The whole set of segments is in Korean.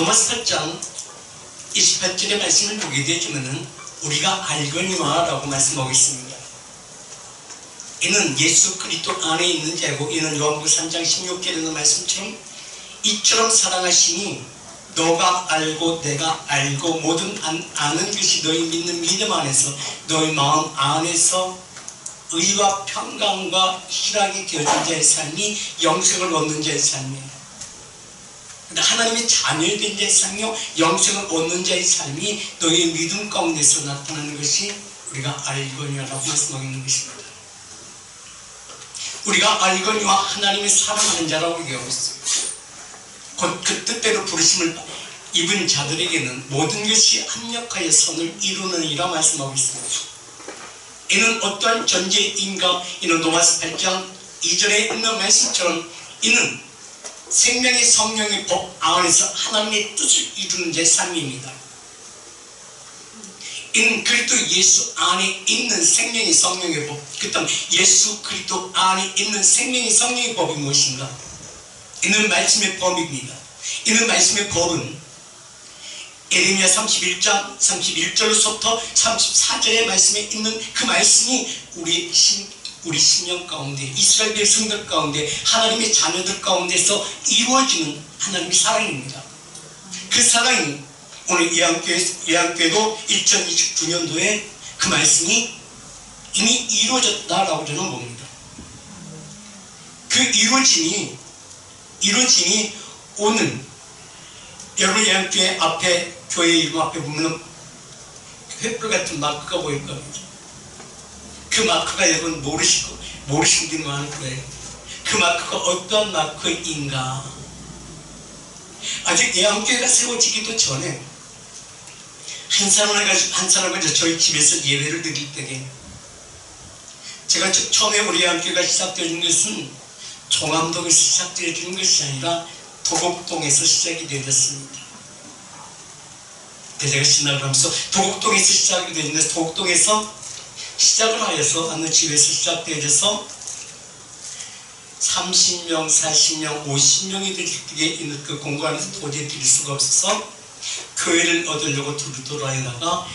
로마서 8장 28절의 말씀을 보게 되지만은 우리가 알거니와 라고 말씀하고 있습니다. 이는 예수 그리스도 안에 있는 자고, 이는 요한복음 3장 16절에 있는 말씀처럼 이처럼 사랑하시니 너가 알고 내가 알고 모든 아는 것이 너희 믿는 믿음 안에서 너희 마음 안에서 의와 평강과 희락이 되어진 자의 삶이 영생을 얻는 자의 삶이에요. 하나님의 자녀된 자의 삶이요 영생을 얻는 자의 삶이 너희의 믿음 가운데서 나타나는 것이 우리가 알거니와라고 말씀하고 있는 것입니다. 우리가 알거니와 하나님의 사랑하는 자라고 얘기하고 있어요. 곧 그 뜻대로 부르심을 입은 자들에게는 모든 것이 합력하여 선을 이루느니라 말씀하고 있습니다. 이는 어떠한 전제인가? 이는 로마서 8장 2절에 있는 말씀처럼 이는 생명의 성령의 법 안에서 하나님의 뜻을 이루는 제 삶입니다. 이는 그리스도 예수 안에 있는 생명의 성령의 법, 그 다음 예수 그리스도 안에 있는 생명의 성령의 법이 무엇인가? 이는 말씀의 법입니다. 이는 말씀의 법은 에레미야 31장 31절로부터 34절의 말씀에 있는 그 말씀이 우리 심령 가운데, 이스라엘 백성들 가운데, 하나님의 자녀들 가운데서 이루어지는 하나님의 사랑입니다. 그 사랑이 오늘 예한교회도 2029년도에 그 말씀이 이미 이루어졌다라고 저는 봅니다. 그 이루어짐이 오늘 여러분 예한교회 앞에, 교회 이름 앞에 보면 횃불 같은 마크가 보일 겁니다. 그 마크가 여러분 모르신 분이 많을 거예요. 그 마크가 어떤 마크인가? 아직 예한교회가 세워지기도 전에 한 사람을 저희 집에서 예배를 드릴 때에 제가 처음에 우리 예한교회가 시작되는 것은 종암동에서 시작되어지는 것이 아니라 도곡동에서 시작이 되었습니다. 제가 신학을 하면서 도곡동에서 시작이 되었는데, 도곡동에서 시작을 하여서 어느 집에서 시작되어져서 30명, 40명, 50명이 되게 있는 그 공간에서 도저히 드릴 수가 없어서 교회를 얻으려고 돌아다니다가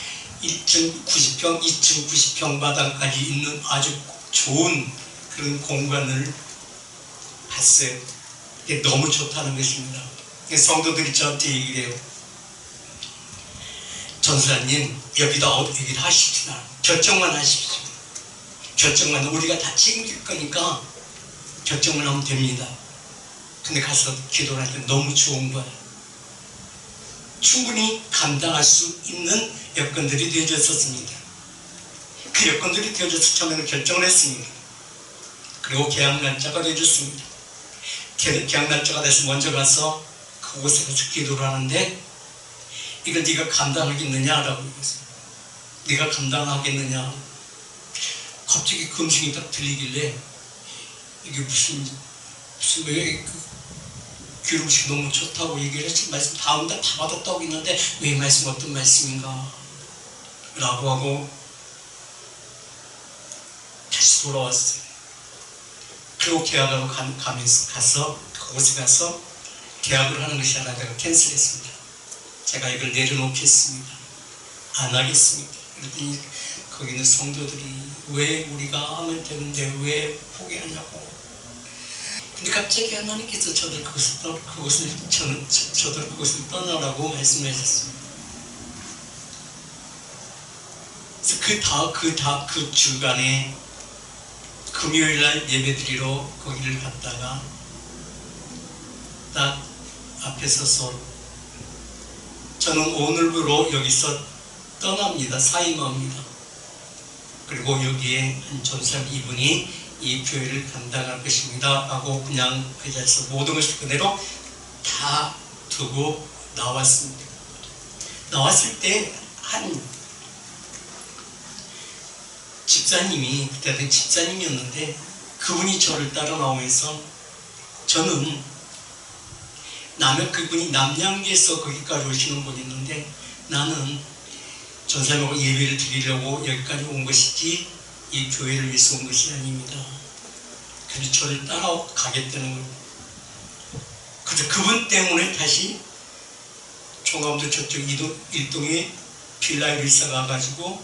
1층 90평, 2층 90평 마당까지 있는 아주 좋은 그런 공간을 봤어요. 이게 너무 좋다는 것입니다. 성도들이 저한테 얘기를 해요. 전사님, 여기다 얘기를 하십시다. 결정만 하십시오. 결정만, 우리가 다 책임질 거니까 결정만 하면 됩니다. 근데 가서 기도를 할 때 너무 좋은 거예요. 충분히 감당할 수 있는 여건들이 되어졌었습니다. 그 여건들이 되어져서 처음에는 결정을 했습니다. 그리고 계약 날짜가 되어졌습니다. 계약 날짜가 돼서 먼저 가서 그곳에 가서 기도를 하는데, 이걸 네가 감당하겠느냐라고 얘기했어요. 네가 감당하겠느냐. 갑자기 그 음식이 딱 들리길래 이게 무슨 왜 그 음식이 너무 좋다고 얘기를 했지, 말씀 다음 달 다 받았다고 했는데 왜 이 말씀 어떤 말씀인가 라고 하고 다시 돌아왔어요. 그리고 계약하러 가서 그곳에 가서 계약을 하는 것이 아니라 내가 캔슬했습니다. 제가 이걸 내려놓겠습니다. 안 하겠습니다. 그랬더니 거기 있는 성도들이 왜 우리가 하면 되는데 왜 포기하냐고. 근데 갑자기 하나님께서 저들 그것을 떠나라고 말씀하셨습니다. 그래서 그 주간에 금요일날 예배드리러 거기를 갔다가 딱 앞에 서서 저는 오늘부로 여기서 떠납니다. 사임합니다. 그리고 여기에 한 전사님 이분이 이 교회를 감당할 것입니다 하고 그냥 그 자리에서 모든 것을 그대로 다 두고 나왔습니다. 나왔을 때 한 집사님이, 그때는 집사님이었는데 그분이 저를 따라 나오면서, 저는 그분이 남양주에서 거기까지 오시는 분이 있는데 나는 전사님하고 예배를 드리려고 여기까지 온 것이지 이 교회를 위해서 온 것이 아닙니다. 그래서 저를 따라가겠다는 거예요. 그래서 그분 때문에 다시 종암도 저쪽 일동에 빌라에 일사가 와가지고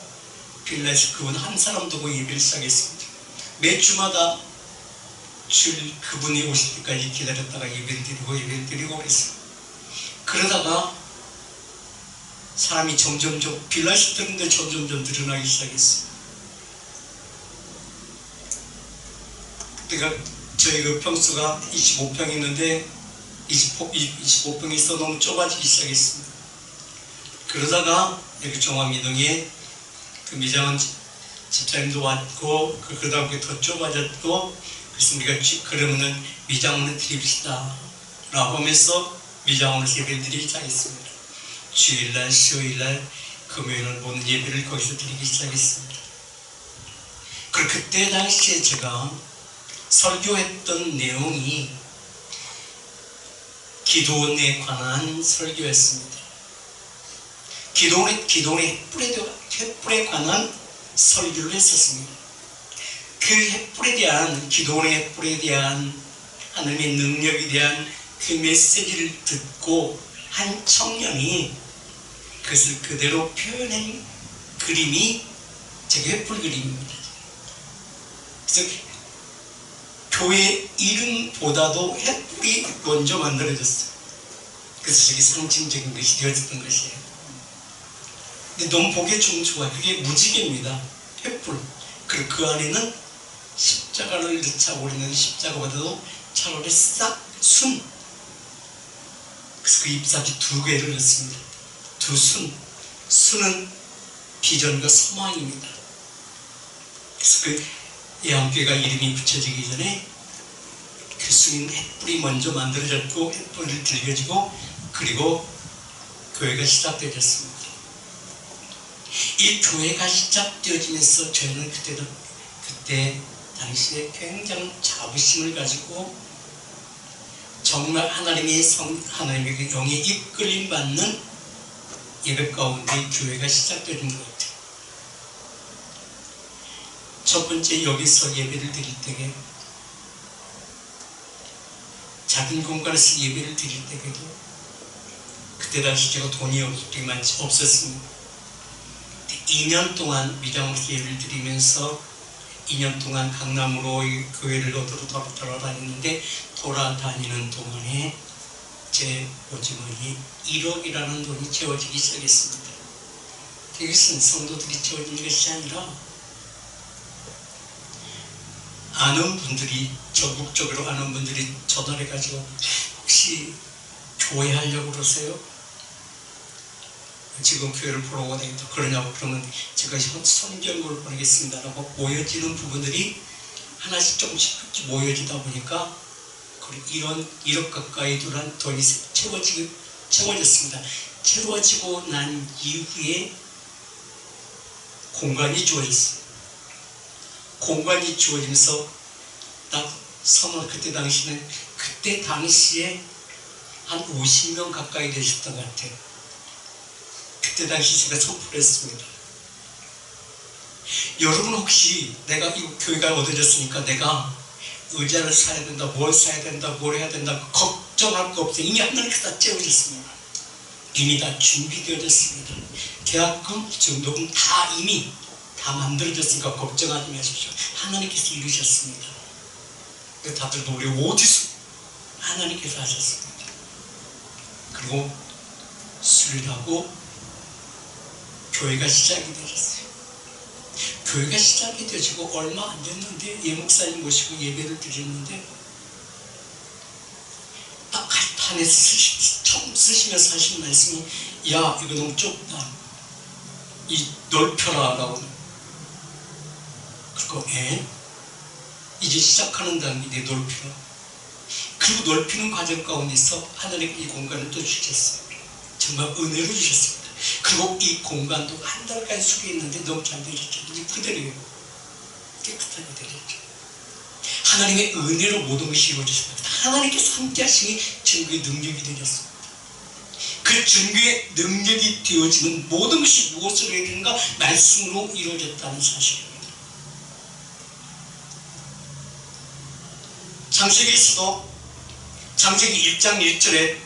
빌라에서 그분 한 사람 두고 예배를 시작했습니다. 매 주마다 그분이 오실 때까지 기다렸다가 예배를 드리고 그랬어요. 그러다가 사람이 점점 빌라에서 들었는데 점점 늘어나기 시작했어요. 그러니까 저희 그 평수가 25평 있는데 25평이 있어 너무 좁아지기 시작했습니다. 그러다가 여기 종암이동에 그 미장원 집사님도 왔고 그러다 보니 더 좁아졌고 그래서 우리가 그러면은 미장원을 드립시다 라고 하면서 미장원에서 예배를 드리기 시작했습니다. 주일날, 수요일날, 금요일날 모든 예배를 거기서 드리기 시작했습니다. 그리고 그때 당시에 제가 설교했던 내용이 기도원에 관한 설교였습니다. 기도원의 횃불에 관한 설교를 했었습니다. 그 횃불에 대한, 기도원의 횃불에 대한 하나님의 능력에 대한 그 메시지를 듣고 한 청년이 그것을 그대로 표현한 그림이 제 횃불 그림입니다. 그래서 교회 이름보다도 횃불이 먼저 만들어졌어요. 그래서 저게 상징적인 것이 되어졌던 것이에요. 근데 너무 보기에 좀 좋아요. 그게 무지개입니다. 횃불. 그리고 그 안에는 십자가를 넣자 우리는 십자가보다도 차라리 싹순. 그래서 그 잎사귀 2개를 넣습니다. 2순. 순은 비전과 소망입니다. 그래서 그 예언교회가 이름이 붙여지기 전에 그 순인 횃불이 먼저 만들어졌고 횃불을 들겨지고 그리고 교회가 시작되었습니다. 이 교회가 시작되어지면서 저희는 그때 당시에 굉장히 자부심을 가지고 정말 하나님의 영에 이끌림 받는 예배 가운데 교회가 시작되는 것 같아요. 첫 번째 여기서 예배를 드릴 때에 작은 공간에서 예배를 드릴 때에도 그때 당시 제가 돈이 없었습니다. 2년 동안 미장원에서 예배를 드리면서 2년 동안 강남으로 교회를 돌아다녔는데 돌아다니는 동안에 제 오지머니에 1억이라는 돈이 채워지기 시작했습니다. 이것은 성도들이 채워지는 것이 아니라 아는 분들이, 전국적으로 아는 분들이 전화해가지고 혹시 교회 하려고 그러세요? 지금 교회를 보러 오다니까 그러냐고. 그러면 제가 성경을 보내겠습니다 라고 모여지는 부분들이 하나씩 조금씩 모여지다 보니까 1억 가까이 돈이 채워졌습니다. 채워지고 난 이후에 공간이 주어졌어요. 공간이 주어지면서 딱 그때 당시에 한 50명 가까이 되셨던 것 같아요. 그때 당시 제가 선포했습니다. 여러분 혹시 내가 이 교회가 얻어졌으니까 내가 의자를 사야 된다, 뭘 사야 된다, 뭘 해야 된다 걱정할 거 없어요. 이미 하나님께서 다 채워졌습니다. 이미 다 준비되어졌습니다. 계약금, 증도금 다 이미 다 만들어졌으니까 걱정하지 마십시오. 하나님께서 이루셨습니다. 다들 우리 어디서 하나님께서 하셨습니다. 그리고 수련하고 교회가 시작이 되었어요. 교회가 시작이 되어지고 얼마 안 됐는데 예목사님 모시고 예배를 드렸는데 딱 간판에서 처음 쓰시면서 하신 말씀이 야 이거 너무 좁다, 이 넓혀라 라고. 그리고 이제 시작하는 단계인데 넓혀라. 그리고 넓히는 과정 가운데서 하나님 이 공간을 또 주셨어요. 정말 은혜로 주셨습니다. 그리고 이 공간도 한 달간 수리했는데 너무 잘 되셨죠. 이제 그대로요. 깨끗하게 되셨죠. 하나님의 은혜로 모든 것이 이루어졌습니다. 하나님께서 함께 하시니 증거의 능력이 되셨습니다. 그 증거의 능력이 되어지는 모든 것이 무엇으로 해야 되는가? 말씀으로 이루어졌다는 사실입니다. 창세기에서도 창세기 1장 1절에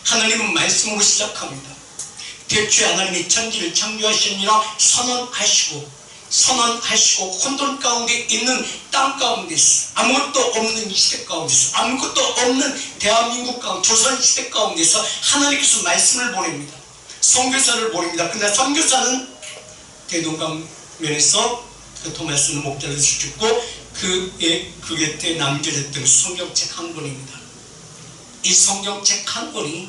하나님은 말씀으로 시작합니다. 대초에 하나님이 천지를 창조하시니라 선언하시고 혼돈 가운데 있는 땅 가운데서 아무것도 없는 이 시대 가운데서 아무것도 없는 대한민국 가운데 조선 시대 가운데서 하나님께서 말씀을 보냅니다. 선교사를 보냅니다. 그러나 선교사는 대동강면에서 그 토마스는 목자를 죽고 그 곁에 남겨졌던 성경책 한 권입니다. 이 성경책 한 권이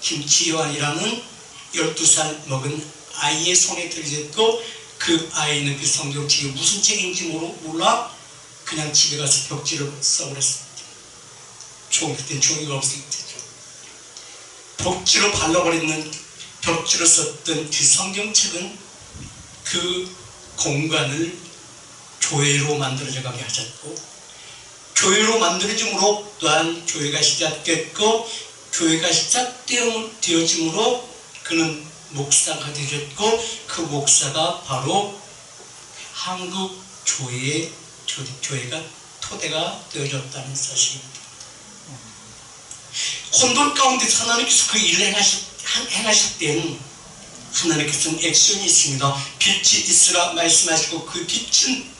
김치환이라는 12살 먹은 아이의 손에 들어졌고 그 아이는 그 성경책이 무슨 책인지 몰라 그냥 집에 가서 벽지를 써버렸습니다. 그때는 종이가 없을 때죠. 벽지로 발라버리는 벽지로 썼던 그 성경책은 그 공간을 교회로 만들어져 가게 하셨고 교회로 만들어짐으로 또한 교회가 시작됐고 교회가 시작되어짐으로 그는 목사가 되셨고 그 목사가 바로 한국 교회가 토대가 되어졌다는 사실입니다. 혼돈 가운데서 하나님께서 그 일을 행하실 때는 하나님께서는 액션이 있습니다. 빛이 있으라 말씀하시고 그 빛은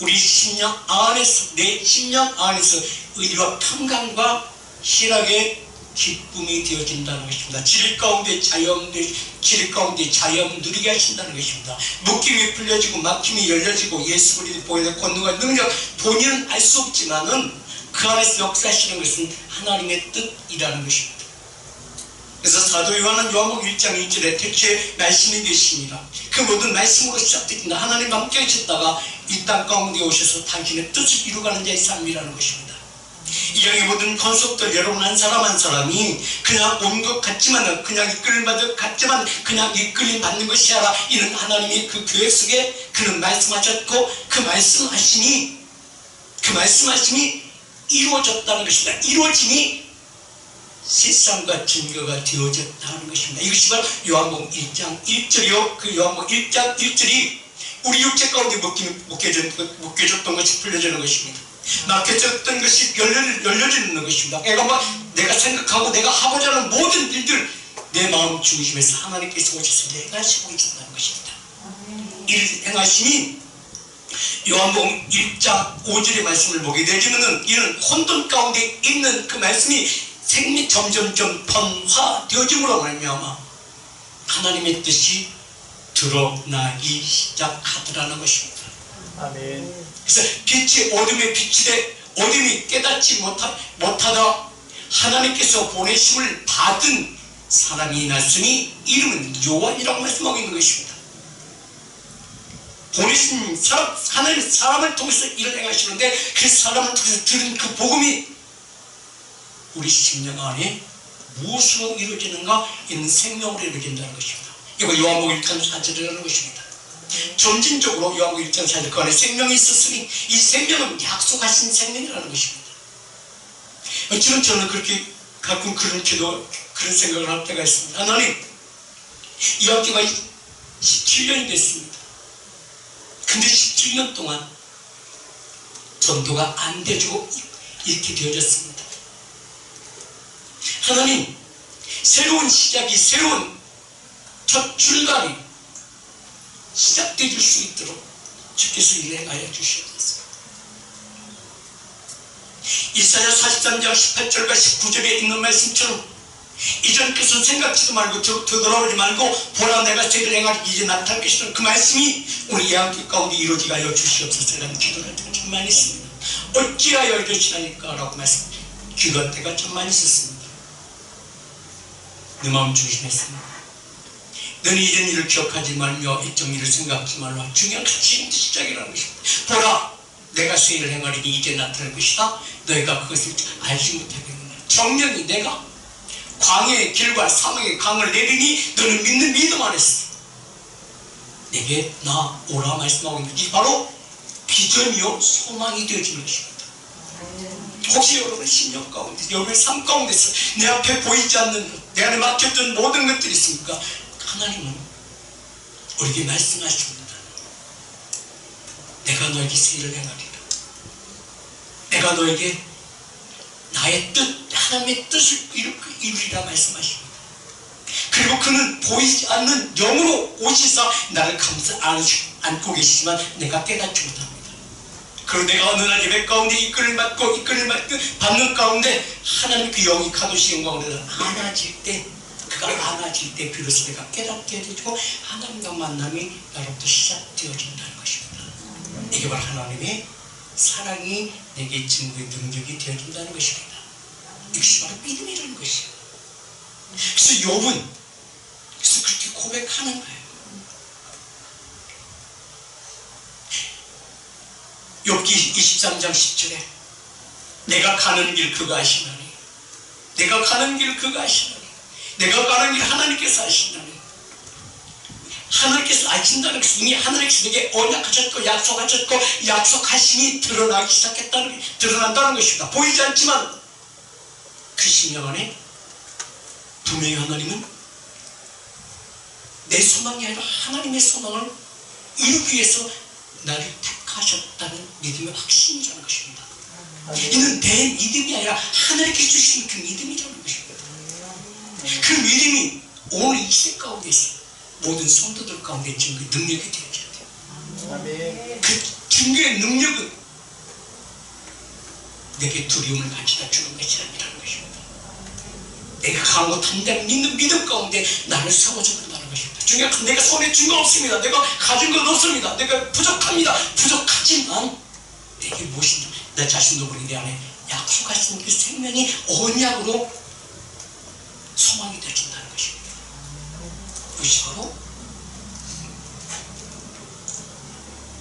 우리 심령 안에서 내 심령 안에서 의와 평강과 희락의 기쁨이 되어진다는 것입니다. 질 가운데 자연 누리게 하신다는 것입니다. 묶임이 풀려지고 막힘이 열려지고 예수 그리스도의 보혈의 권능과 능력 본인은 알 수 없지만은 그 안에서 역사하시는 것은 하나님의 뜻이라는 것입니다. 그래서 사도 요한은 요한복음 1장 1절에 대초에 말씀이 계십니다. 그 모든 말씀으로 시작됩니다. 하나님과 함께 하셨다가 이 땅 가운데 오셔서 당신의 뜻을 이루가는 자의 삶이라는 것입니다. 이 땅의 모든 건속들 여러분 한 사람 한 사람이 그냥 온 것 같지만 그냥 이끌림 받은 것 같지만 그냥 이끌림 받는 것이 아니라 이는 하나님이 그 교회 속에 그는 말씀하셨고 그 말씀하심이 이루어졌다는 것입니다. 이루어짐이 실상과 증거가 되어졌다는 것입니다. 이것이 바로 요한복음 1장 1절이요. 그 요한복음 1장 1절이 우리 육체 가운데 묶여졌던 것이 풀려지는 것입니다. 막혀졌던 것이 열려지는 것입니다. 내가 생각하고 내가 하고자 하는 모든 일들 내 마음 중심에서 하나님께서 오셔서 내가 하시고 계신다는 것입니다. 이 행하심이 요한복음 1장 5절의 말씀을 보게 되지만은 이는 혼돈 가운데 있는 그 말씀이 생미 점점점 번화되어짐으로 말미암아 하나님의 뜻이 드러나기 시작하더라는 것입니다. 아멘. 그래서 빛이 어둠에 빛이 돼 어둠이 깨닫지 못하다 하나님께서 보내심을 받은 사람이 났으니 이름은 요한이라고 말씀하고 있는 것입니다. 보내신 사람, 하나님 사람을 통해서 일을 행하시는데 그 사람을 통해서 들은 그 복음이 우리 심령 안에 무엇으로 이루어지는가? 있는 생명으로 이루어진다는 것입니다. 이거 요한복음 1장 4절이라는 것입니다. 점진적으로 요한복음 1장 4절 그 안에 생명이 있었으니 이 생명은 약속하신 생명이라는 것입니다. 지금 저는 그렇게 가끔 그런 생각을 할 때가 있습니다. 하나님, 이 학교가 17년이 됐습니다. 근데 17년 동안 전도가 안 되어지고 이렇게 되어졌습니다. 하나님, 새로운 시작이 새로운 첫 출발이 시작되어 줄 수 있도록 주께서 일행하여 주시옵소서. 이사야 43장 18절과 19절에 있는 말씀처럼 이전 것은 생각지도 말고 되돌아보지 말고 보라 내가 죄를 행하리 이제 나타날 것이라는 그 말씀이 우리 예언기 가운데 이루어지게 하여 주시옵소서. 라는 기도를 할 때가 참 많이 있습니다. 어찌하여 이러시나니까 라고 기도할 때가 참 많이 있었습니다. 내 마음 중심에서 너는 이런 일을 기억하지 말며 이쪽 일을 생각하지 말라. 중요한 가치 시작이라는 것입니다. 보라 내가 쇠일을 행하리니 이제 나타날 것이다. 너희가 그것을 알지 못하겠느냐. 정령이 내가 광야의 길과 사막의 강을 내리니 너는 믿는 믿음 안에서 내게 나 오라 말씀하고 있는 이 바로 비전이요 소망이 되어지는 것입니다. 혹시 여러분의 심령 가운데 여러분의 삶 가운데서 내 앞에 보이지 않는 것, 내 안에 막혔던 모든 것들이 있습니까? 하나님은 우리에게 말씀하십니다. 내가 너에게 세일을 행하리라. 내가 너에게 나의 뜻, 하나님의 뜻을 이루리라 말씀하십니다. 그리고 그는 보이지 않는 영으로 오시사 나를 감싸 안고 계시지만 내가 깨닫지 못합니다. 그리고 내가 어느 날 예배 가운데 이끌을 받는 가운데 하나님 그 영이 가두신 가운데 안아질 때, 그가 안아질 때 비로소 내가 깨닫게 되고 하나님과 만남이 나로부터 시작되어진다는 것입니다. 이게 바로 하나님의 사랑이 내게 증거의 능력이 되어진다는 것입니다. 이것이 바로 믿음이라는 것이에요. 그래서 욥은 그래서 그렇게 고백하는 거예요. 욥기 23장 10절에 내가 가는 길 그가 아시나니, 내가 가는 길 그가 아시나니, 내가 가는 길 하나님께서 아시나니, 하나님께서 아신다는 것은 이미 하나님께서 내게 언약하셨고 약속하셨고 약속하심이 드러난다는 것입니다. 보이지 않지만 그 심령 안에 분명히 하나님은 내 소망이 아니라 하나님의 소망을 이루기 위해서 나를 택하셨다는 믿음의 확신이라는 것입니다. 이는 내 믿음이 아니라 하나님께서 주신 그 믿음이라는 것입니다. 그 믿음이 오늘 이 시대 가운데서 모든 성도들 가운데 증거의 능력이 되어져야 돼요. 그 증거의 능력은 내게 두려움을 가져다 주는 것이 아니라는 것입니다. 내가 강하고 단단히 믿는 믿음 가운데 나를 세워줘 간다는 것입니다. 중요한 내가 손에 쥔 거 없습니다. 내가 가진 건 없습니다. 내가 부족합니다. 부족하지만 내게 무엇인지 내 자신도 모르게 내 안에 약속하신 그 생명이 언약으로 소망이 되어진다는 것입니다. 그것이 바로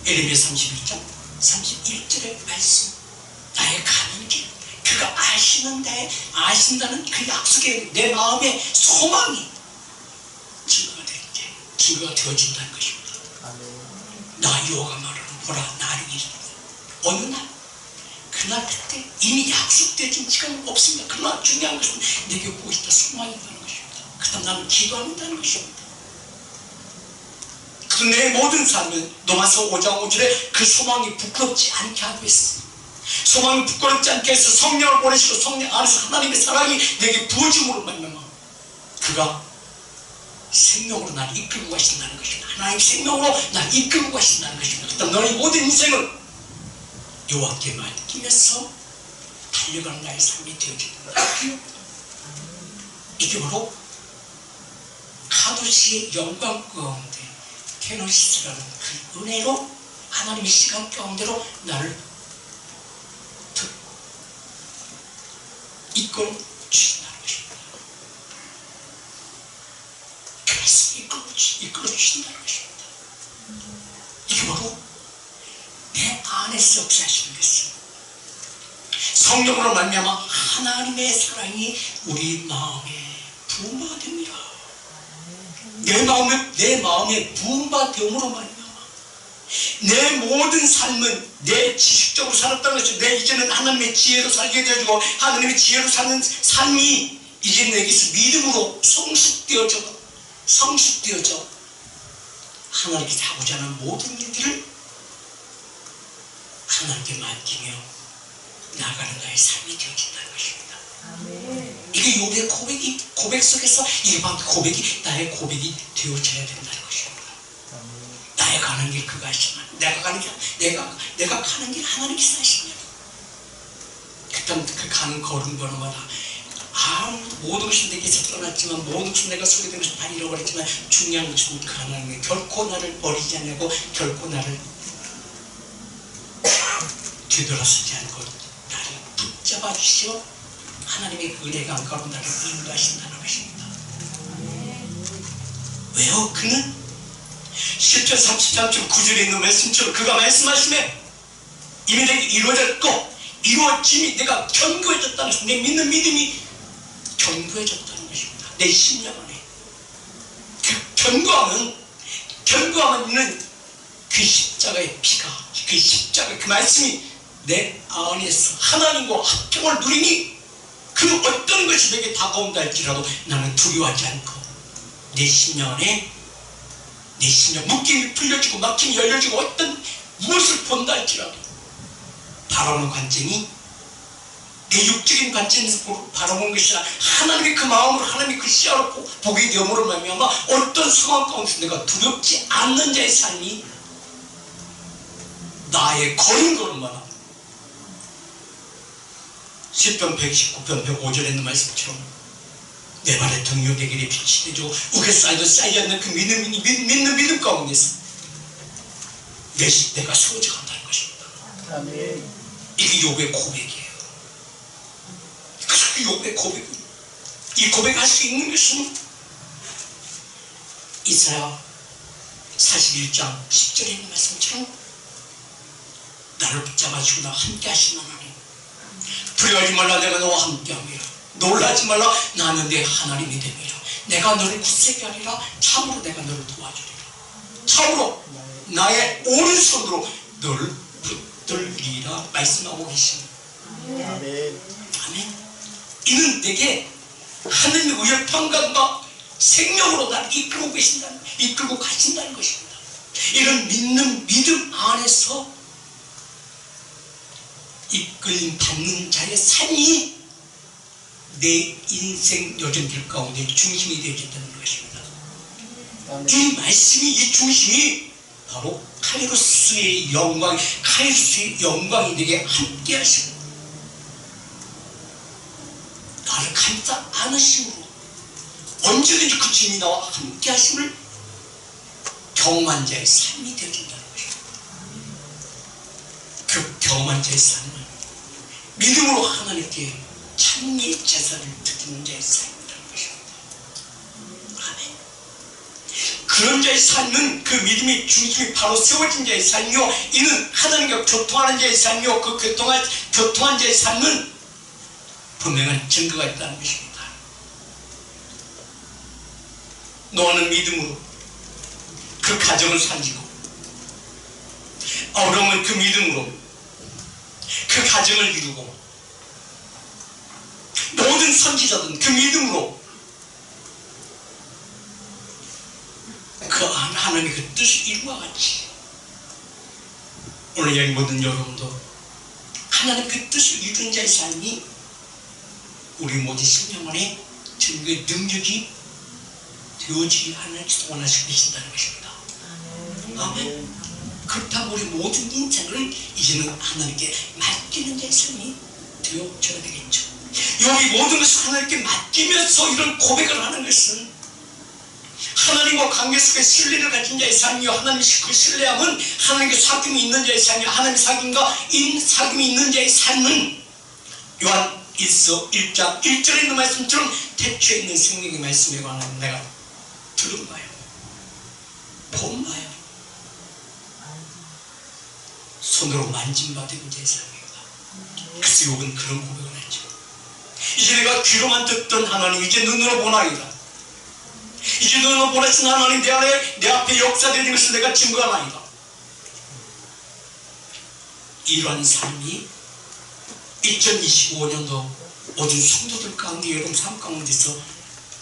에레미야 31장 31절의 말씀, 나의 가는 길 그가 아시는데 아신다는 그 약속에 내 마음의 소망이 증거가 되어진다는 것입니다. 나 여호와가 말하는 보라 날이 이르리라. 어느 날 그날 그때 이미 약속되어진 시간은 없습니다. 그러나 중요한 것은 내게 보고 있다 소망이 있다는 것입니다. 그 다음 나는 기도한다는 것입니다. 그 내 모든 삶을 로마서 5장 5절에 그 소망이 부끄럽지 않게 하고 있어. 소망이 부끄럽지 않게 해서 성령을 보내시고 성령 안에서 하나님의 사랑이 내게 부어짐으로 말미암아 그가 생명으로 나를 이끌고 가신다는 것입니다. 하나님의 생명으로 나를 이끌고 가신다는 것입니다. 그다음 너의 모든 인생을 여호와께 맡기면서 달려가는 나의 삶이 되어진다. 이게 바로 카도시의 영광 가운데 케노시스라는 그 은혜로 하나님의 시간 가운데로 나를 이끌어 주신다는 것입니다. 그 말씀이 이끌어 주신다는 것입니다. 이게 바로 내 안에서 역사하시는 것입니다. 성령으로 말미암아 하나님의 사랑이 우리 마음에 부음바 됩니다. 내 마음에 부음바 되므로 말미암아 내 모든 삶은 내 지식적으로 살았다는 것이 내 이제는 하나님의 지혜로 살게 되어지고 하나님의 지혜로 사는 삶이 이제 내게서 믿음으로 성숙되어져 하나님께서 하고자 하는 모든 일들을 하나님께 맡기며 나아가는 나의 삶이 되어진다는 것입니다. 이게 욥의 고백 속에서 이게 바로 나의 고백이 되어져야 된다는 것입니다. 나의 가는 길 그가 아시나 내가 가는 길 하나님께서 아시냐. 그때 그 가는 걸음마다 모든 것이 내게서 떠났지만 모든 것이 내가 소개된 것이 다 잃어버렸지만 중요한 것은 그 하나님이 결코 나를 버리지 않고 결코 나를 뒤돌아서지 않고 나를 붙잡아 주시어 하나님의 은혜가 가로 나를 인도하신다는 것입니다. 왜요? 그는 10편 33절 9절에 있는 말씀처럼 그가 말씀하시면 이미 내게 이루어졌고 이루어짐이 내가 견고해졌다는 것입니다. 내 믿는 믿음이 견고해졌다는 것입니다. 내 심령 안에 그 견고함은 그 십자가의 피가 그 십자가 그 말씀이 내 안에서 하나님과 합종을 누리니 그 어떤 것이 내게 다가온다 할지라도 나는 두려워하지 않고 내 심령 안에 내 심령 묶임이 풀려지고 막힘이 열려지고 어떤 무엇을 본다 할지라도 바라보는 관점이 내 육적인 관점에서 바라본 것이 아니라 하나님의 그 마음으로 하나님의 그 시야로 보게 되므로 말미암아 어떤 상황 가운데서 내가 두렵지 않는 자의 삶이 나의 거린 걸음마다 시편 119편 105절에 있는 말씀처럼 내 발에 등요 대길에 빛이 되죠. 우겨 쌓여도 쌓이지 않는 그 믿는 믿음 가운데서 내가 소직한다는 것입니다. 아멘. 이게 욥의 고백이에요. 그 욥의 고백. 이 고백할 수 있는 것은 이사야 41장 10절에 있는 말씀처럼 나를 붙잡아주고 나와 함께 하신 하나님, 두려워하지 말라, 내가 너와 함께함이라. 놀라지 말라, 나는 내 하나님이 됨이라. 내가 너를 굳세게 하리라. 참으로 내가 너를 도와주리라. 참으로 나의 오른손으로 너를 붙들리라 말씀하고 계십니다. 아멘. 아멘. 이는 내게 하나님의 의의 평강과 생명으로 나를 이끌고 계신다는, 이끌고 가신다는 것입니다. 이런 믿는 믿음 안에서 이끌림 받는 자의 삶이 내 인생 여정길 가운데 중심이 되어진다는 것입니다. 이 말씀이, 이 중심이 바로 카이로스의 영광, 카이로스의 영광이 내게 함께 하시고 나를 감싸 안으심으로 언제든지 그 주님이 나와 함께 하심을 경험한 자의 삶이 되어진다는 것입니다. 그 경험한 자의 삶은 믿음으로 하나님께 찬미 제사를 드리는 자의 삶이라는 것입니다. 아멘. 그런 자의 삶은 그 믿음의 중심이 바로 세워진 자의 삶이요, 이는 하나님과 교통하는 자의 삶이요, 그 교통한 자의 삶은 분명한 증거가 있다는 것입니다. 노아는 믿음으로 그 가정을 살리고, 아브라함은 그 믿음으로 그 가정을 이루고, 모든 선지자들은 그 믿음으로 그 하나님의 그 뜻을 이루와 같이 오늘 여기 모든 여러분도 하나님 그 뜻을 이루는 자의 삶이 우리 모든 생명 안에 증거의 능력이 되어지기 하나님께서 원하시고 계신다는 것입니다. 아멘. 그렇다고 우리 모든 인생을 이제는 하나님께 맡기는 자의 삶이 되어져야 되겠죠. 여기 모든 것을 하나님께 맡기면서 이런 고백을 하는 것은 하나님과 관계 속에 신뢰를 가진 자의 삶이요, 하나님의 그 신뢰함은 하나님과 사귐이 있는 자의 삶이요, 하나님의 사귐이 있는 자의 삶은 요한 1장 1절에 있는 말씀처럼 태초에 있는 생명의 말씀에 관한 내가 들은 바요, 본 바요, 손으로 만진 바 되는 자의 삶입니다. 그래서 욥은 그런 고백을 했죠. 이제 내가 귀로만 듣던 하나님, 이제 눈으로 보나이다. 이제 눈으로 보내신 하나님, 내 앞에 역사되는 것을 내가 증거하나이다. 이러한 삶이 2025년도 모든 성도들 가운데, 여러분 삶 가운데서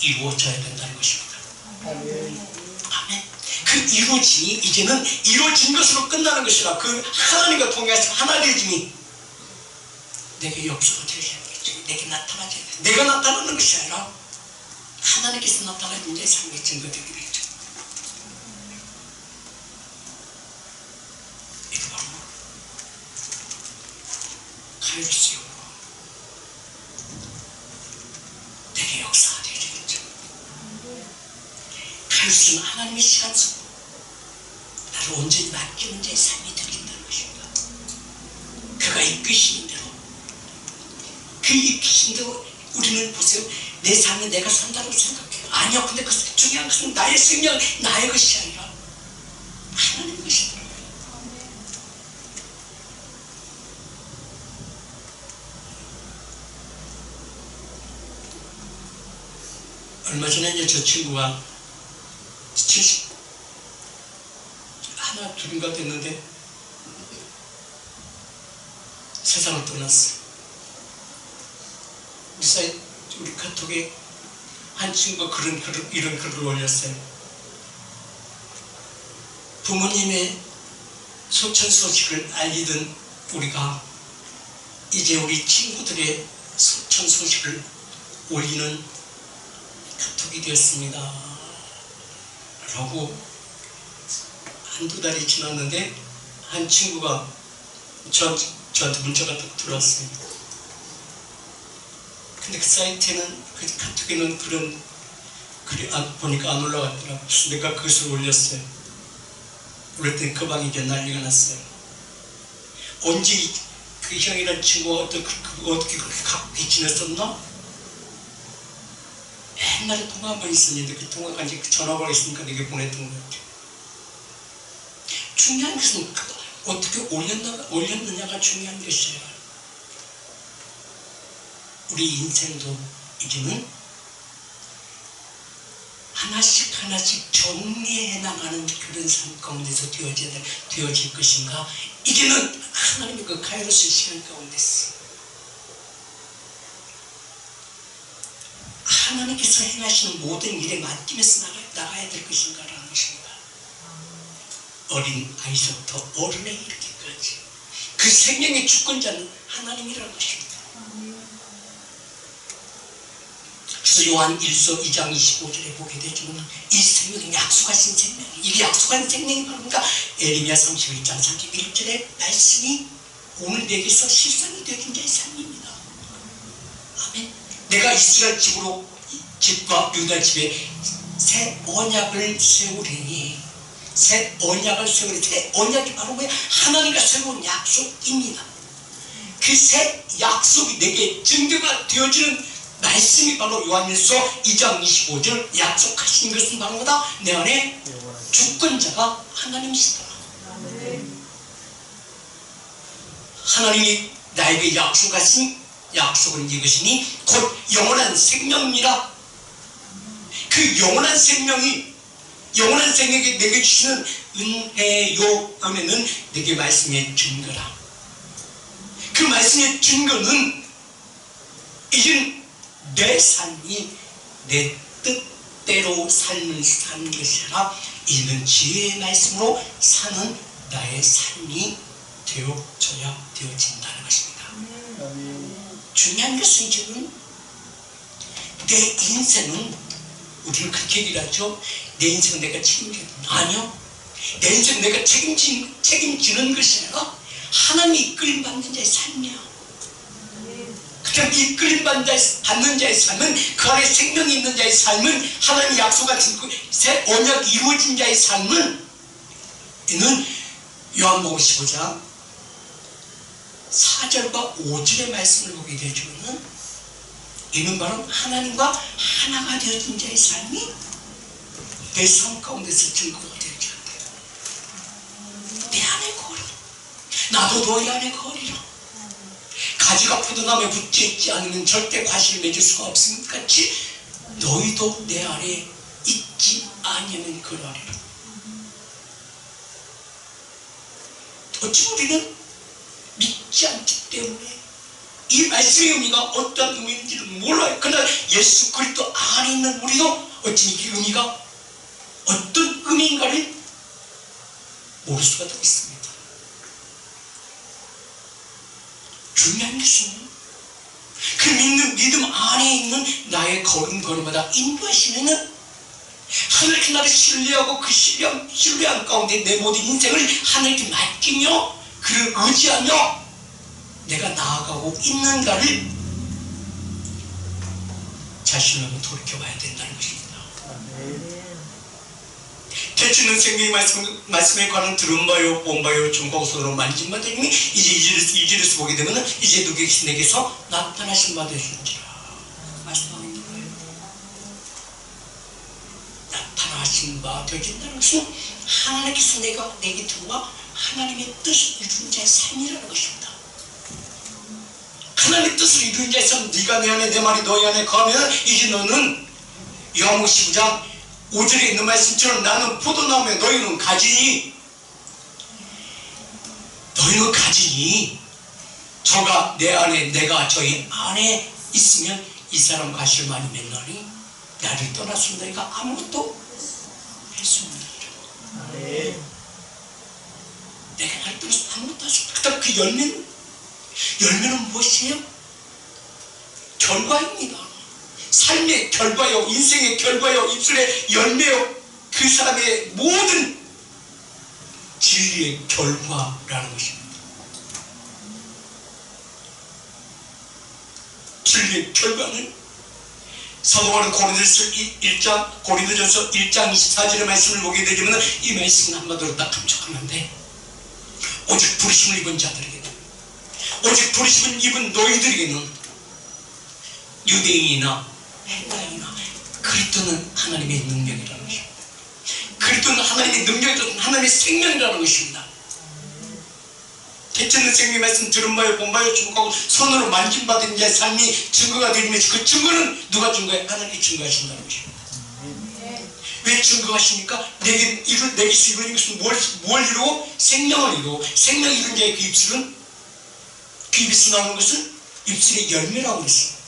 이루어져야 된다는 것입니다. 아멘. 그 이루어짐이 이제는 이루어진 것으로 끝나는 것이라, 그 하나님과 동행하신 하나 되어짐이 내게 역사가 되어야 되겠죠. 내게 나타나지, 내가 나타나는 것이 아니라 하나님께서 나타나는 자의 삶의 증거되게 되죠. 이거 바로 카이로스요, 내게 역사가 되어야 되겠죠. 카이로스는 하나님의 시간 속 나를 온전히 맡기는 자의 삶이 되겠다는 것입니다. 그가 이끄시는 대로, 그 이끄신 대로 우리는 보세요, 내 삶은 내가 산다고 생각해요. 아니요, 근데 그 중요한 것은 나의 생명, 나의 것이 아니라 하나님의 것이더라고요. 얼마 전에 이제 저 친구가 70 하나 둘인가 됐는데 세상을 떠났어요. 우리 카톡에 한 친구가 이런 글을 올렸어요. 부모님의 소천 소식을 알리던 우리가 이제 우리 친구들의 소천 소식을 올리는 카톡이 되었습니다 라고 한두 달이 지났는데 한 친구가 저한테 문자가 딱 들어왔어요. 근데 그 사이트에는 그 카톡에는 그런 글이 보니까 안 올라갔더라고요. 그래서 내가 그것을 올렸어요. 올렸더니 그 방이 이제 난리가 났어요. 언제 그 형이라는 친구가 어떻게 그렇게 가깝게 지냈었나? 옛날에 통화 한 번 있었는데 그 통화가 이제 전화가 있으니까 내게 보냈던 것 같아요. 중요한 것은 어떻게 올렸느냐가 중요한 것이에요. 우리 인생도 이제는 하나씩 정리해 나가는 그런 삶 가운데서 되어질 것인가? 이제는 하나님의 그 카이로스 시간 가운데서 하나님께서 행하시는 모든 일에 맡기면서 나가야 될 것인가라는 것입니다. 어린 아이서부터 어른에 이르기까지 그 생명의 주권자는 하나님이라는 것입니다. 그래서 요한 1서 2장 25절에 보게 되지만 이 생명은 약속하신 생명, 이 약속한 생명이 바로니까 에레미야 31장 31절의 말씀이 오늘 내게서 실상이 되어진 자의 삶입니다. 아멘. 내가 이스라엘 집과 유다 집에 새 언약을 세우리니, 새 언약이 바로 뭐야? 하나님과 세운 약속입니다. 그 새 약속이 내게 증거가 되어지는 말씀이 바로 요한일서 2장 25절 약속하신 것은 바로 뭐다? 내 안에 주권자가 하나님이시다. 하나님이 나에게 약속하신 약속은 이것이니 곧 영원한 생명이라. 그 영원한 생명이 내게 주시는 은혜요. 은혜는 내게 말씀의 증거라. 그 말씀의 증거는 이젠 내 삶이 내 뜻대로 사는 것이 아니라 이는 지혜의 말씀으로 사는 나의 삶이 되어진다는 것입니다. 중요한 것은 지금 내 인생은, 우리는 그렇게 얘기하죠. 내 인생은 내가 책임지는, 아니요, 내 인생은 내가 책임지는 것이 아니라 하나님이 이끌림 받는 자의 삶이야. 그냥 이끌림 받는 자의 삶은, 그 안에 생명이 있는 자의 삶은, 하나님의 약속하신 새 언약이 이루어진 자의 삶은, 이는 요한복음 15장 4절과 5절의 말씀을 보게 되지만, 이는 바로 하나님과 하나가 되어진 자의 삶이 내 삶 가운데서 증거가 되어져야 돼요. 내 안에 거리, 나도 너희 안에 거리라. 가지가 포도나무에 붙어있지 않으면 절대 과실을 맺을 수가 없음과 같이 너희도 내 안에 있지 아니하면 그러하리라. 어찌 우리는 믿지 않기 때문에 이 말씀의 의미가 어떤 의미인지를 몰라요. 그러나 예수 그리스도 안에 있는 우리도 어찌 이 의미가 어떤 의미인가를 모를 수가 더 있습니다. 중요한 것은 그 믿음 안에 있는 나의 걸음걸음마다 인도하시는 하늘께 나를 신뢰하고 그 신뢰한 가운데 내 모든 인생을 하늘께 맡기며 그를 의지하며 내가 나아가고 있는가를 자신을 한번 돌이켜봐야 된다는 것입니다. 대추는 생명의 말씀에 관한 들은 바요, 본 바요, 중고하고 손으로 만진 바 되니 이제 이절에서 보게 되면 이제 누구에게서 내게서 나타나신 바 되신지라 말씀하고 있는 거예요. 나타나신 바 되어진다는 것은 하나님께서 내게 들어와 하나님의 뜻을 이루는 자의 삶이라는 것입니다. 하나님의 뜻을 이루는 자의 삶, 네가 내 안에 내 말이 너희 안에 거하면 이제 너는 요한복음 15장 5절에 있는 말씀처럼 나는 포도나무에 너희는 가지니 저가 내 안에 내가 저희 안에 있으면 이 사람 과실 많이 맺나니 나를 떠났으면 너희가 아무것도 할 수 없느니라. 내가 나를 떠나서 아무것도 할 수 없다. 그다음 그 열매는 열매는 무엇이에요? 결과입니다. 삶의 결과요, 인생의 결과요, 입술의 열매요, 그 사람의 모든 진리의 결과라는 것입니다. 진리의 결과는 사도 바울은 고린도전서 1장 24절의 말씀을 보게 되면 이 말씀은 한마디로 딱 감축하는데, 오직 부르심을 입은 자들에게는, 오직 부르심을 입은 너희들에게는, 유대인이나 헬라인이나 그리스도는 하나님의 능력이라는 것입니다. 그리스도는 하나님의 능력이라는, 하나님의 생명이라는 것입니다. 개천는 생명의 말씀 들은 바요 본 바요 주목하고 손으로 만짐받은 자의 삶이 증거가 되면서 그 증거는 누가 증거해? 하나님이 증거하신다는 것입니다. 왜 증거하십니까? 내게 내게서 이루어진 것은 뭘 이루고? 생명을 이루고, 생명을 이룬 자의 그 입술은, 그 입에서 나오는 것은 입술의 열매라고 했습니다.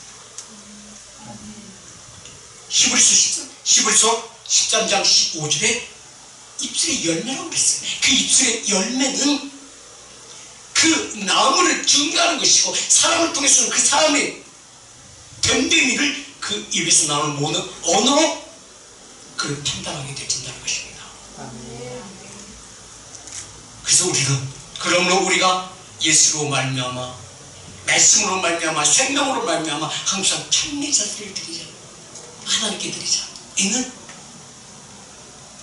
히브리서 13장 15절에 입술의 열매라고 그랬어요. 그 입술의 열매는 그 나무를 증거하는 것이고, 사람을 통해서는 그 사람의 됨됨이를 그 입에서 나오는 모든 언어로 그 판단하게 되진다는 것입니다. 그래서 그러므로 우리가 예수로 말미암아, 말씀으로 말미암아, 생명으로 말미암아 항상 찬미자들을 드리자, 하나님께 드리자.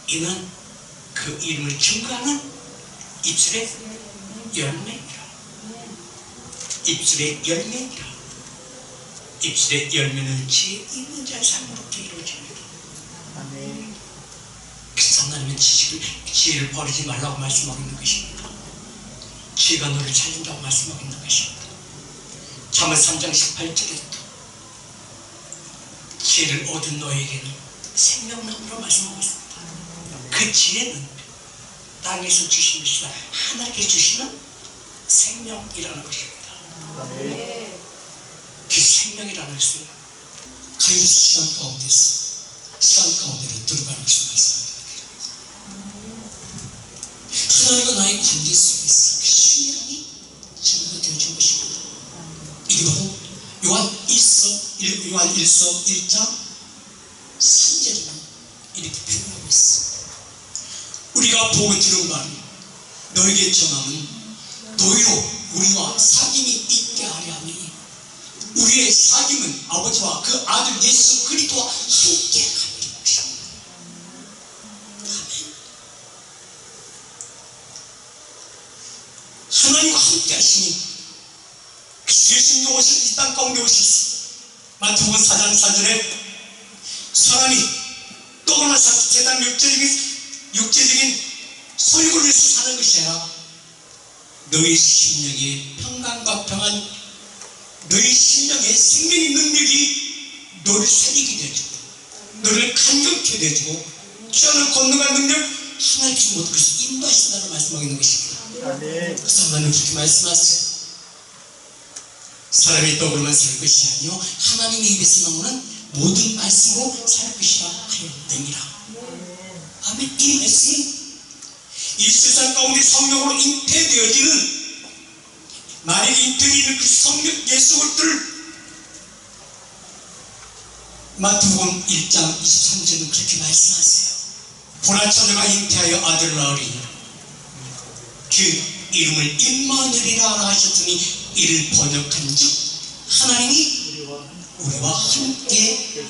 이는 그 이름을 증거하는 입술의 열매이라. 입술의 열매이라. 입술의 열매는 지혜 있는 자의 삶으로부터 이루어집니다. 아멘. 그래서 하나님은 지혜를 버리지 말라고 말씀하고 있는 것입니다. 지혜가 너를 살린다고 말씀하고 있는 것입니다. 잠언 3장 18절에도 지혜를 얻은 너에게는 생명나무로 말씀하고 있습니다. 그 지혜는 땅에서 주신 것이 아니라 하나님께 주시는 생명이라는 것입니다. 아멘. 그 생명이라는 것은 가이로스 시간 가운데로 들어가는 것을 말씀합니다. 하나님과 나의 관계 속에서 그 신령이 증거되어진 것입니다. 이게 바로 요한 1서 1장 3절에는 이렇게 표현하고 있습니다. 우리가 보고 들은 말 너에게 전함은 너희로 우리와 사귐이 있게 하려 하니, 우리의 사귐은 아버지와 그 아들 예수 그리스도와 함께 하는 것입니다. 아멘. 하나님과 함께 하시니 예수님이 오셔서 이 땅 가운데 오셨습니다. 마태복음 4장 4절에 사람이 또 얼마나 세상 육체적인 소유를 위해서 사는 것이 아니라 너희 심령의 평강과 평안, 너희 심령의 생명의 능력이 너를 살리게 해주고, 너를 간격케 해주고, 귀환을 건너갈 능력, 하나님께서 모든 것을 인도하신다는 말씀하고 있는 것입니다. 아멘. 그래서 하나님 그렇게 말씀하세요. 사람의 떡으로만 살 것이 아니요 하나님의 입에서 나오는 모든 말씀으로 살 것이라 하였느니라. 아멘. 이 말씀은 이 세상 가운데 성령으로 잉태되어지는, 만약에 잉태되는 그 성령 예수 그리스도를 마태복음 1장 23절은 그렇게 말씀하세요. 보라 처녀가 잉태하여 아들을 낳으리니 그 이름을 임마누엘이라 하셨더니, 이를 번역한 즉 하나님이 우리와 함께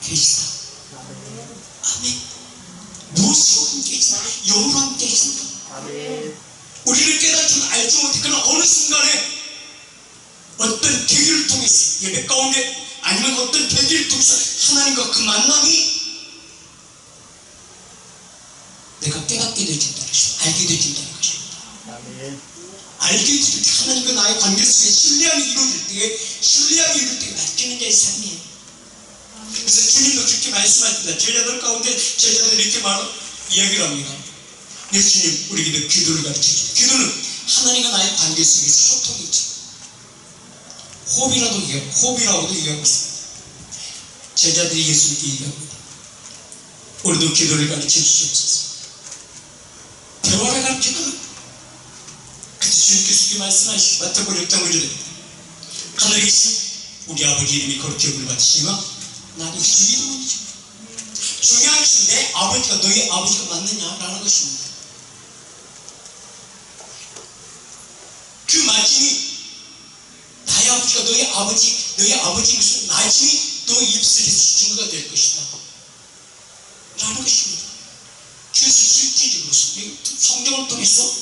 계시다. 아멘. 무엇으로 함께 계시다? 영으로 함께 계신다. 아멘. 우리를 깨닫지는 알지 못해. 그러나 어느 순간에 어떤 계기를 통해서, 예배 가운데 아니면 어떤 계기를 통해서 하나님과 그 만남이 내가 깨닫게 되어진다는 것입니다. 알게 되어진다는 것입니다. 아멘. 알게 될 때 하나님과 나의 관계 속에 신뢰함이 이루어질 때에 맡기는 자의 삶이에요. 그래서 주님도 그렇게 말씀하십니다. 제자들 가운데 제자들이 이렇게 이야기를 합니다. 예수님 우리에게 기도를 가르쳐주세요. 기도는 하나님과 나의 관계 속에서 소통이죠. 호흡이라고도 얘기하고 있습니다. 제자들이 예수님께 얘기합니다. 우리도 기도를 가르쳐 주시옵소서. 대화를 가르쳐달라고. 그래서 주님께서 이렇게 말씀하시고, 마태복음 6장 9절에 하늘에 계신 우리 아버지 이름이 거룩히 받으시면 나는 주기도문이죠. 중요한 것은 내 아버지가 너희 아버지가 맞느냐라는 것입니다. 그 말씀이 나의 아버지가 너희 아버지인 것은 말씀이 너희 입술에서 증거가 될 것이다 라는 것입니다. 그래서 실질적으로 성경을 통해서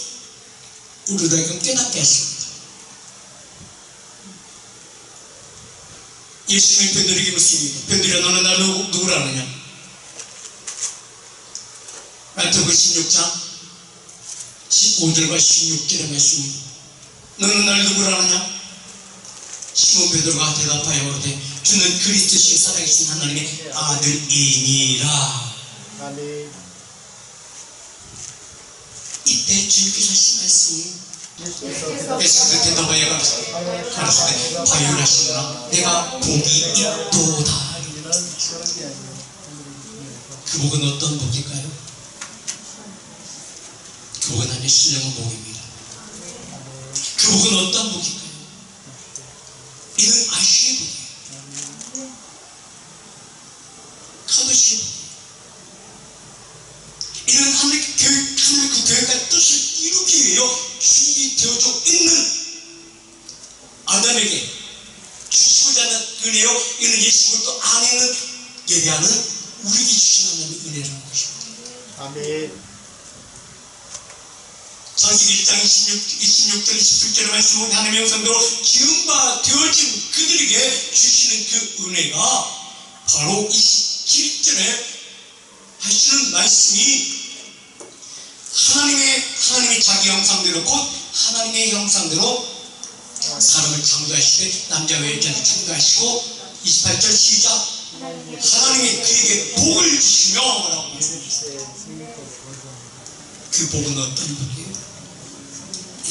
우리들에게 깨닫게 했습니다. 예수님이 베드로에게 묻습니다. 베드로야 너는 나를 누구라 하느냐? 마태복음 16장 15절과 16절의 말씀입니다. 너는 나를 누구라 하느냐? 시몬 베드로가 대답하여 이르되 주는 그리스도시요 살아계신 하나님의 아들이니라. 아멘. 이때 주님께서 하신 말씀이 예수께서 예수께서 대답하여 가라사대 바요라시구나 내가 복이 있도다. 그 복은 어떤 복일까요? 그 복은 하나님의 신령한 복입니다. 그 복은 어떤 복일까요? 이는 아시의 복이에요. 카도시의 복이에요. 이는 하나님의 그 계획과 뜻을 이루기 위하여 준비되어져 있는 아담에게 주시고자 하는 은혜요. 이는 예수 그리스도 안에 있는 예배하는 우리에게 주신 하나님의 은혜라는 것입니다. 아멘. 창세기 1장 26절 27절의 말씀은 하나님의 형상대로 지음바 되어진 그들에게 주시는 그 은혜가 바로 27절에 하시는 말씀이 하나님의 자기 형상대로 곧 하나님의 형상대로 사람을 창조하시되 남자와 여자를 창조하시고 28절 시작 하나님이 그에게 복을 주시며 라고 말씀하셨습니다. 그 복은 어떤 복이에요?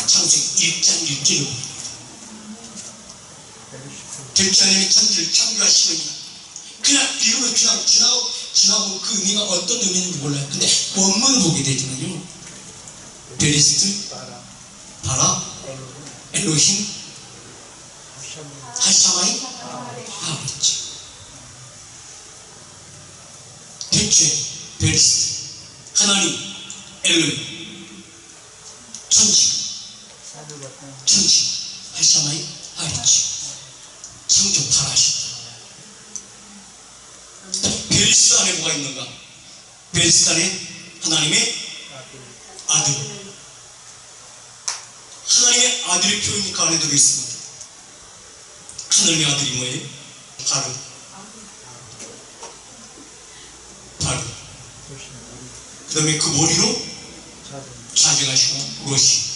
창세기 1장 1절을 봅니다. 대체 하나님이 천지를 창조하시느냐 그냥 읽으면 지나고 그 의미가 어떤 의미인지 몰라요. 근데 원문을 보게 되지만요 베리스트 바라 엘로힘 하샤마이 아버지 대체 베리스트 하나님 엘로힘 천지 하샤마이 아버지 창조 바라시다. 베리스트 안에 뭐가 있는가? 베리스트 안에 하나님의 아들 하나님의 아들의 표현이 그 안에 들어있습니다. 하나님의 아들이 뭐예요? 바로 그 다음에 그 머리로 자정하시고 로시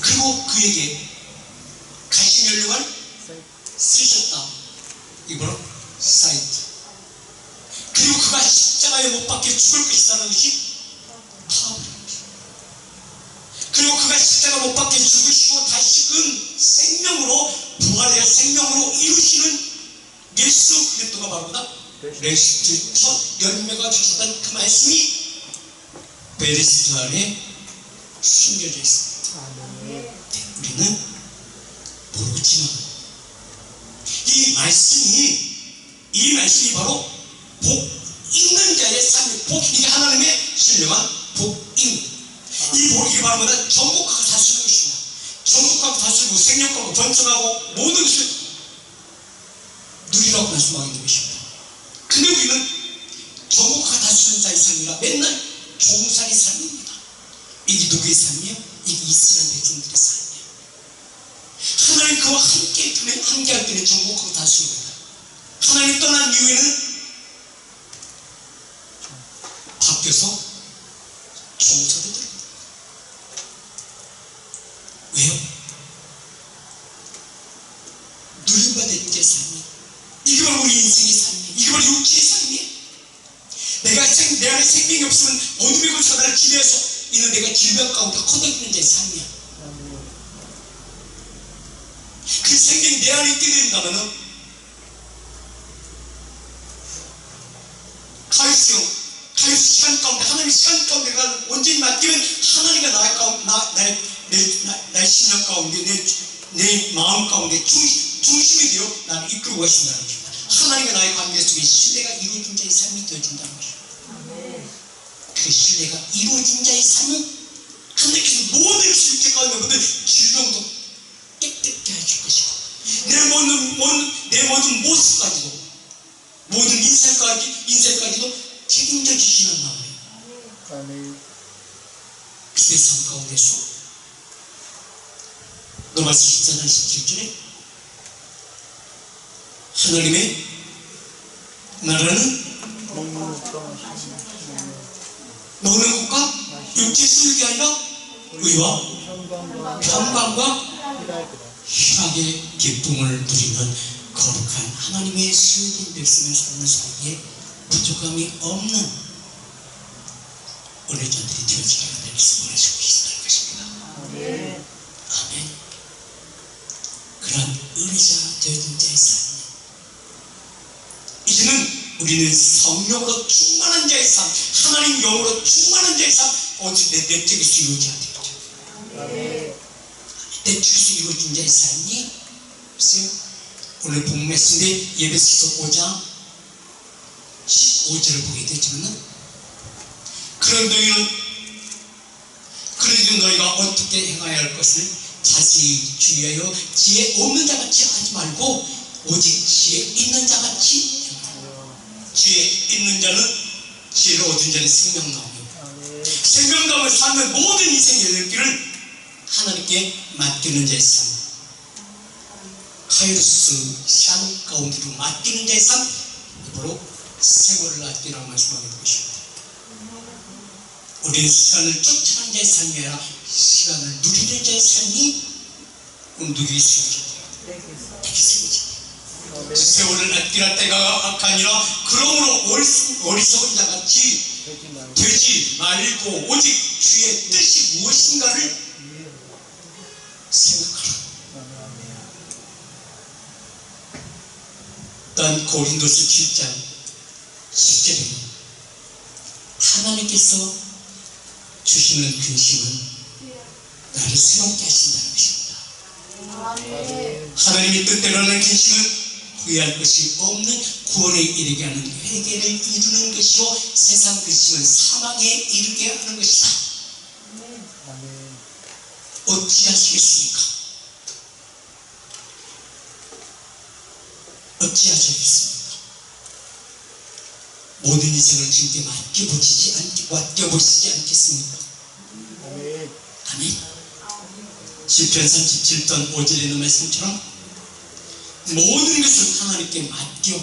그리고 그에게 가시면류관을 쓰셨다. 이거로 사이트. 그리고 그가 십자가에 못 박혀 죽을 것이라는 것이 파울입니다. 그리고 그가 십자가 못 박혀 죽으시고 다시금 생명으로 부활하여 생명으로 이루시는 예수 그리스도가 바로 보다 레스트 첫 열매가 주셨던 그 말씀이 베리스트 안에 숨겨져 있습니다. 우리는 모르지만 이 말씀이 바로 복 있는 자의 삶의 복, 이게 하나님의 신령한 복입니다. 이 복이 바로 뭐다? 전국하고 다스리는 것입니다. 전국하고 다스리고 생육하고 번성하고 모든 것을 누리라고 말씀하고 있는 것입니다. 근데 우리는 전국하고 다스리는 자의 삶이라 맨날 종살이 삶입니다. 이게 누구의 삶이에요? 이게 이스라엘 백성들의 삶이에요. 하나님 그와 함께할 때는 정복하고 다스립니다. 하나님 떠난 이후에는 바뀌어서 종사도 됩니다. 왜요? 누림받은 게 삶이에요. 이게 바로 우리 인생의 삶이에요. 이게 바로 육체의 삶이에요. 내 안에 생명이 없으면 어둠의 권세가 나를 지배해서 이는 내가 질병 가운데 커덕이는 자의 삶이야. 그 생명이 내 안에 있게 된다면은 가요 시간 가운데 하나님의 시간 가운데 내가 온전히 맡기면 하나님과 나의 심령 가운데 내 마음 가운데 중심이 되어 나를 이끌고 가신다는 것입니다. 하나님과 나의 관계 속에 신뢰가 이루어진 자의 삶이 되어준다는 것입니다. 그 신뢰가 이루어진 자의 삶은 하나님께서 모든 실제 가운데 모든 질병도 깨끗게 해줄 것이고 내 모든 모습까지도 모든 인생까지도 책임져 주시는 마음이에요. 아멘. 그의 삶 가운데서 로마서 14장 17절에 하나님의 나라는 먹는 것과 육체 수육이 아니라 의와 평강과 희락의 기쁨을 누리는 거룩한 하나님의 소유된 백성을 사는 사이에 부족함이 없는 은혜자들이 되어지게 하나님께서 원하시고 계신다는 것입니다. 아멘. 그런 은혜자 되어진 자의 삶, 이제는 우리는 성령으로 충만한 자의 삶, 하나님 영으로 충만한 자의 삶, 오직 내 쪽에서 이루어져야 되겠죠. 내 쪽에서 이루어진 자의 삶이 글쎄요, 오늘 본문 말씀인데 예배서서 5장 15절을 보게 되지만, 그래도 너희가 어떻게 행하여야 할 것을 자세히 주의하여 지혜 없는 자같이 하지 말고 오직 지혜 있는 자같이 행하라. 지혜 있는 자는, 지혜를 얻은 자는 생명나옵니다. 생명나움을 삶의 모든 인생의 여백길을 하나님께 맡기는 자의 삶, 카이로스 시간 가운데로 맡기는 자의 삶, 바로 세월을 아끼라고 말씀하는 것입니다. 우리는 시간을 쫓아가는 자의 삶이 아니라 시간을 누리는 자의 삶이 누리기 쉬워져야 돼요. 되게 쉬워져요. 세월을 아끼라 때가 아니라 그러므로 어리석은 자같이 되지 말고 오직 주의 뜻이 무엇인가를 생각하라. 또한 고린도서 7장 10절에 하나님께서 주시는 근심은 나를 새롭게 하신다는 것입니다. 하나님의 뜻대로는 근심은 후회할 것이 없는 구원에 이르게 하는 회개를 이루는 것이요, 세상 근심은 사망에 이르게 하는 것이다. 어찌하시겠습니까? 어찌하시겠습니까? 모든 인생을 주님께 맡겨보시지 않겠습니까? 아멘. 시편 37편 5절에 있는 말씀처럼 모든 것을 하나님께 맡겨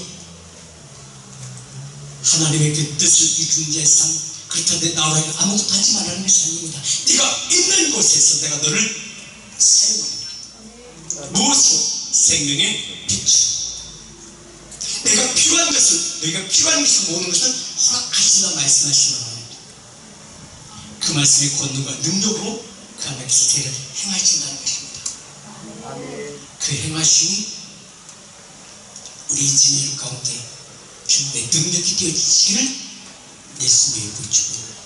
하나님의 그 뜻을 이루는 자의 삶, 그렇다는데 나오라고 아무것도 하지 말라는 것이 아닙니다. 네가 있는 곳에서 내가 너를 사용하리라. 무엇으로? 생명의 빛. 너희가 필요한 것을 모든 것을 허락하시다 말씀하시면 그 말씀의 권능과 능력으로 그 하나님께서 저희를 행하신다는 것입니다. 그 행하심이 우리 인생의 가운데 주님의 능력이 되어지기를 예수님의 이름으로 축원합니다.